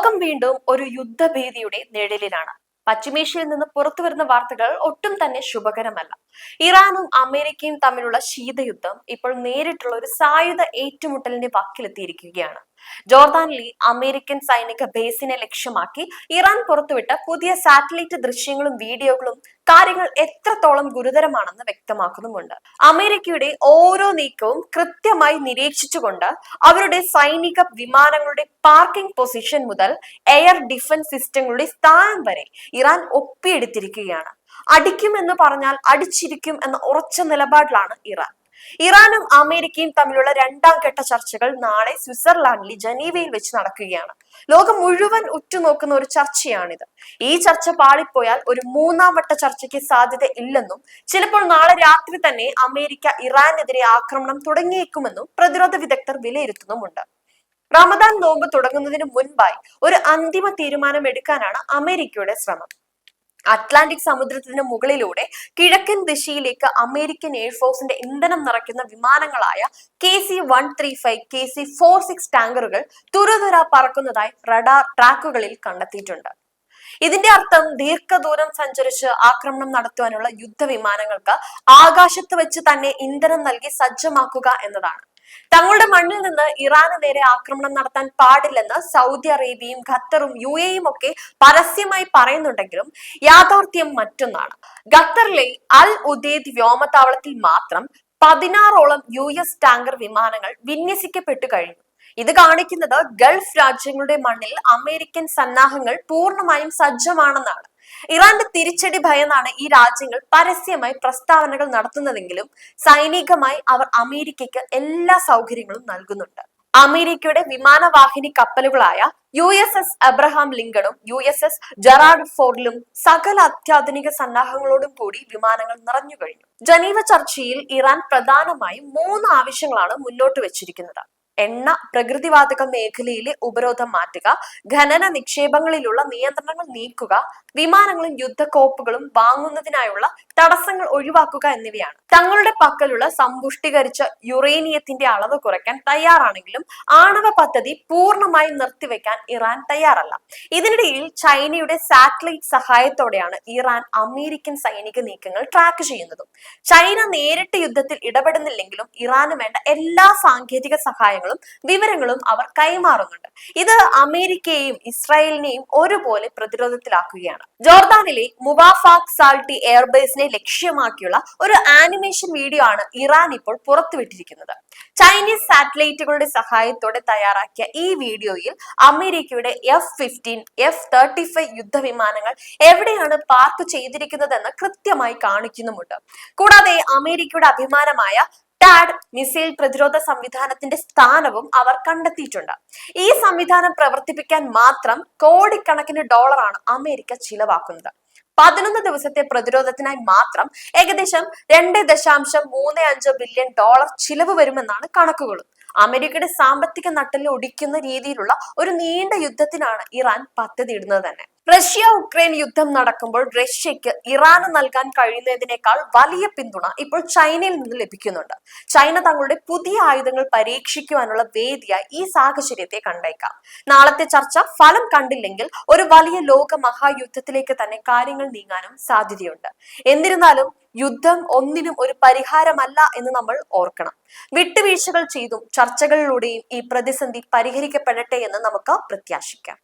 ലോകം വീണ്ടും ഒരു യുദ്ധഭീതിയുടെ നിഴലിലാണ്. പശ്ചിമേഷ്യയിൽ നിന്ന് പുറത്തു വരുന്ന വാർത്തകൾ ഒട്ടും തന്നെ ശുഭകരമല്ല. ഇറാനും അമേരിക്കയും തമ്മിലുള്ള ശീതയുദ്ധം ഇപ്പോൾ നേരിട്ടുള്ള ഒരു സായുധ ഏറ്റുമുട്ടലിന്റെ വക്കിലെത്തിയിരിക്കുകയാണ്. ജോർദാനിലെ അമേരിക്കൻ സൈനിക ബേസിനെ ലക്ഷ്യമാക്കി ഇറാൻ പുറത്തുവിട്ട പുതിയ സാറ്റലൈറ്റ് ദൃശ്യങ്ങളും വീഡിയോകളും കാര്യങ്ങൾ എത്രത്തോളം ഗുരുതരമാണെന്ന് വ്യക്തമാക്കുന്നുമുണ്ട്. അമേരിക്കയുടെ ഓരോ നീക്കവും കൃത്യമായി നിരീക്ഷിച്ചുകൊണ്ട് അവരുടെ സൈനിക വിമാനങ്ങളുടെ പാർക്കിംഗ് പൊസിഷൻ മുതൽ എയർ ഡിഫൻസ് സിസ്റ്റങ്ങളുടെ സ്ഥാനം വരെ ഇറാൻ ഒപ്പിയെടുത്തിരിക്കുകയാണ്. അടിക്കുമെന്ന് പറഞ്ഞാൽ അടിച്ചിരിക്കും എന്ന ഉറച്ച നിലപാടിലാണ് ഇറാൻ. ഇറാനും അമേരിക്കയും തമ്മിലുള്ള രണ്ടാം ഘട്ട ചർച്ചകൾ നാളെ സ്വിറ്റ്സർലാൻഡിലെ ജനീവയിൽ വെച്ച് നടക്കുകയാണ്. ലോകം മുഴുവൻ ഉറ്റുനോക്കുന്ന ഒരു ചർച്ചയാണിത്. ഈ ചർച്ച പാളിപ്പോയാൽ ഒരു മൂന്നാം വട്ട ചർച്ചയ്ക്ക് സാധ്യത ഇല്ലെന്നും ചിലപ്പോൾ നാളെ രാത്രി തന്നെ അമേരിക്ക ഇറാനെതിരെ ആക്രമണം തുടങ്ങിയേക്കുമെന്നും പ്രതിരോധ വിദഗ്ധർ വിലയിരുത്തുന്നുമുണ്ട്. റമദാൻ നോമ്പ് തുടങ്ങുന്നതിന് മുൻപായി ഒരു അന്തിമ തീരുമാനം എടുക്കാനാണ് അമേരിക്കയുടെ ശ്രമം. അറ്റ്ലാന്റിക് സമുദ്രത്തിന് മുകളിലൂടെ കിഴക്കൻ ദിശയിലേക്ക് അമേരിക്കൻ എയർഫോഴ്സിന്റെ ഇന്ധനം നിറയ്ക്കുന്ന വിമാനങ്ങളായ KC-135, KC-46 ടാങ്കറുകൾ തുരുതുര പറക്കുന്നതായി റഡാർ ട്രാക്കുകളിൽ കണ്ടെത്തിയിട്ടുണ്ട്. ഇതിന്റെ അർത്ഥം ദീർഘദൂരം സഞ്ചരിച്ച് ആക്രമണം നടത്തുവാനുള്ള യുദ്ധവിമാനങ്ങൾക്ക് ആകാശത്ത് വെച്ച് തന്നെ ഇന്ധനം നൽകി സജ്ജമാക്കുക എന്നതാണ്. തങ്ങളുടെ മണ്ണിൽ നിന്ന് ഇറാന് നേരെ ആക്രമണം നടത്താൻ പാടില്ലെന്ന് സൗദി അറേബ്യയും ഖത്തറും UAEയും ഒക്കെ പരസ്യമായി പറയുന്നുണ്ടെങ്കിലും യാഥാർത്ഥ്യം മറ്റൊന്നാണ്. ഖത്തറിലെ അൽ ഉദൈദ് വ്യോമതാവളത്തിൽ മാത്രം 16ഓളം US ടാങ്കർ വിമാനങ്ങൾ വിന്യസിക്കപ്പെട്ടു കഴിഞ്ഞു. ഇത് കാണിക്കുന്നത് ഗൾഫ് രാജ്യങ്ങളുടെ മണ്ണിൽ അമേരിക്കൻ സന്നാഹങ്ങൾ പൂർണ്ണമായും സജ്ജമാണെന്നാണ്. ഇറാന്റെ തിരിച്ചടി ഭയന്നാണ് ഈ രാജ്യങ്ങൾ പരസ്യമായി പ്രസ്താവനകൾ നടത്തുന്നതെങ്കിലും സൈനികമായി അവർ അമേരിക്കയ്ക്ക് എല്ലാ സൗകര്യങ്ങളും നൽകുന്നുണ്ട്. അമേരിക്കയുടെ വിമാനവാഹിനി കപ്പലുകളായ USS അബ്രഹാം ലിങ്കണും USS ജെറാർഡ് ഫോർഡിലും സകല അത്യാധുനിക സന്നാഹങ്ങളോടും കൂടി വിമാനങ്ങൾ നിറഞ്ഞു കഴിഞ്ഞു. ജനീവ ചർച്ചയിൽ ഇറാൻ പ്രധാനമായും 3 ആവശ്യങ്ങളാണ് മുന്നോട്ട് വെച്ചിരിക്കുന്നത്. എണ്ണ, പ്രകൃതിവാതക മേഖലയിലെ ഉപരോധം മാറ്റുക, ഖനന നിക്ഷേപങ്ങളിലുള്ള നിയന്ത്രണങ്ങൾ നീക്കുക, വിമാനങ്ങളും യുദ്ധക്കോപ്പുകളും വാങ്ങുന്നതിനായുള്ള തടസ്സങ്ങൾ ഒഴിവാക്കുക എന്നിവയാണ്. തങ്ങളുടെ പക്കലുള്ള സമ്പുഷ്ടീകരിച്ച യുറേനിയത്തിന്റെ അളവ് കുറയ്ക്കാൻ തയ്യാറാണെങ്കിലും ആണവ പദ്ധതി പൂർണ്ണമായും നിർത്തിവെക്കാൻ ഇറാൻ തയ്യാറല്ല. ഇതിനിടയിൽ ചൈനയുടെ സാറ്റലൈറ്റ് സഹായത്തോടെയാണ് ഇറാൻ അമേരിക്കൻ സൈനിക നീക്കങ്ങൾ ട്രാക്ക് ചെയ്യുന്നതും. ചൈന നേരിട്ട് യുദ്ധത്തിൽ ഇടപെടുന്നില്ലെങ്കിലും ഇറാന് വേണ്ട എല്ലാ സാങ്കേതിക സഹായങ്ങളും വിവരങ്ങളും അവർ കൈമാറുന്നുണ്ട്. ഇത് അമേരിക്കയെയും ഇസ്രായേലിനെയും ഒരുപോലെ പ്രതിരോധത്തിലാക്കുകയാണ്. ജോർദാനിലെ മുവാഫാഖ് സാൾട്ടി എയർബേസിനെ ലക്ഷ്യമാക്കിയുള്ള ഒരു ആനിമേഷൻ വീഡിയോ ആണ് ഇറാൻ ഇപ്പോൾ പുറത്തുവിട്ടിരിക്കുന്നത്. ചൈനീസ് സാറ്റലൈറ്റുകളുടെ സഹായത്തോടെ തയ്യാറാക്കിയ ഈ വീഡിയോയിൽ അമേരിക്കയുടെ F-15, F-35 യുദ്ധവിമാനങ്ങൾ എവിടെയാണ് പാർക്ക് ചെയ്തിരിക്കുന്നതെന്ന് കൃത്യമായി കാണിക്കുന്നുമുണ്ട്. കൂടാതെ അമേരിക്കയുടെ അഭിമാനമായ ടാഡ് മിസൈൽ പ്രതിരോധ സംവിധാനത്തിന്റെ സ്ഥാനവും അവർ കണ്ടെത്തിയിട്ടുണ്ട്. ഈ സംവിധാനം പ്രവർത്തിപ്പിക്കാൻ മാത്രം കോടിക്കണക്കിന് ഡോളറാണ് അമേരിക്ക ചിലവാക്കുന്നത്. 11 ദിവസത്തെ പ്രതിരോധത്തിനായി മാത്രം ഏകദേശം $2.35 ബില്യൺ ചിലവ് വരുമെന്നാണ് കണക്കുകളും. അമേരിക്കയുടെ സാമ്പത്തിക നട്ടെല്ല് ഒടിക്കുന്ന രീതിയിലുള്ള ഒരു നീണ്ട യുദ്ധത്തിനാണ് ഇറാൻ പദ്ധതിയിടുന്നത് തന്നെ. റഷ്യ-ഉക്രൈൻ യുദ്ധം നടക്കുമ്പോൾ റഷ്യക്ക് ഇറാന് നൽകാൻ കഴിയുന്നതിനേക്കാൾ വലിയ പിന്തുണ ഇപ്പോൾ ചൈനയിൽ നിന്ന് ലഭിക്കുന്നുണ്ട്. ചൈന തങ്ങളുടെ പുതിയ ആയുധങ്ങൾ പരീക്ഷിക്കുവാനുള്ള വേദിയായി ഈ സാഹചര്യത്തെ കണ്ടേക്കാം. നാളത്തെ ചർച്ച ഫലം കണ്ടില്ലെങ്കിൽ ഒരു വലിയ ലോക മഹായുദ്ധത്തിലേക്ക് തന്നെ കാര്യങ്ങൾ നീങ്ങാനും സാധ്യതയുണ്ട്. എന്നിരുന്നാലും യുദ്ധം ഒന്നിനും ഒരു പരിഹാരമല്ല എന്ന് നമ്മൾ ഓർക്കണം. വിട്ടുവീഴ്ചകൾ ചെയ്തും ചർച്ചകളിലൂടെയും ഈ പ്രതിസന്ധി പരിഹരിക്കപ്പെടട്ടെ എന്ന് നമുക്ക് പ്രത്യാശിക്കാം.